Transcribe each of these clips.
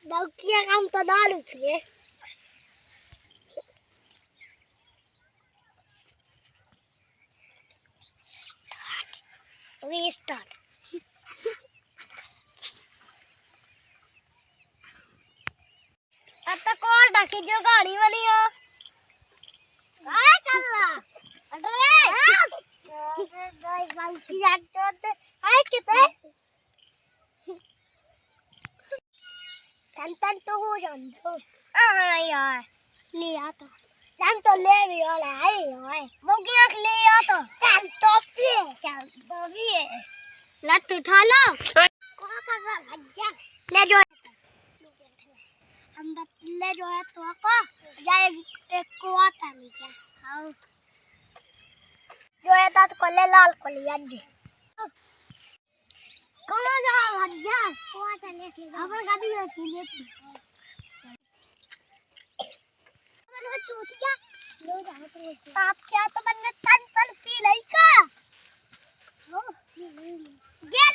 doctor काम तो दारू पिए रीस्टार्ट अब तक कौन ढकी जो गाड़ी वाली हो काय कर रहा अरे गाइस बाइक याद तो आए कितने तन तो हो जाओ यार ले आता हम तो ले भी वाला है यार वो क्या ले आता चल तो भी है लट उठा लो कौन कर रहा भज्जा ले जो हम ले जो है तो को जाए एक को आता नहीं क्या हां जो है तात को ले लाल को ले आज कौन जा भज्जा को आता लेके जा अपन गाड़ी में पीने चूतिया लो जाओ तो आप क्या तो बनने तन पी लई का हो गेल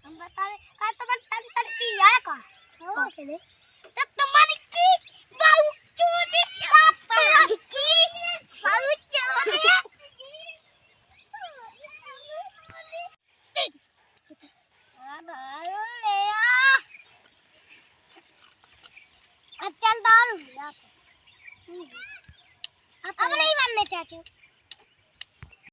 हम बतावे का तो बन तन पी आया का हो केले तो तुम्हारी की बाऊ चूती पापा की बाऊ चूती अब चल दारू अब नहीं मानने चाचू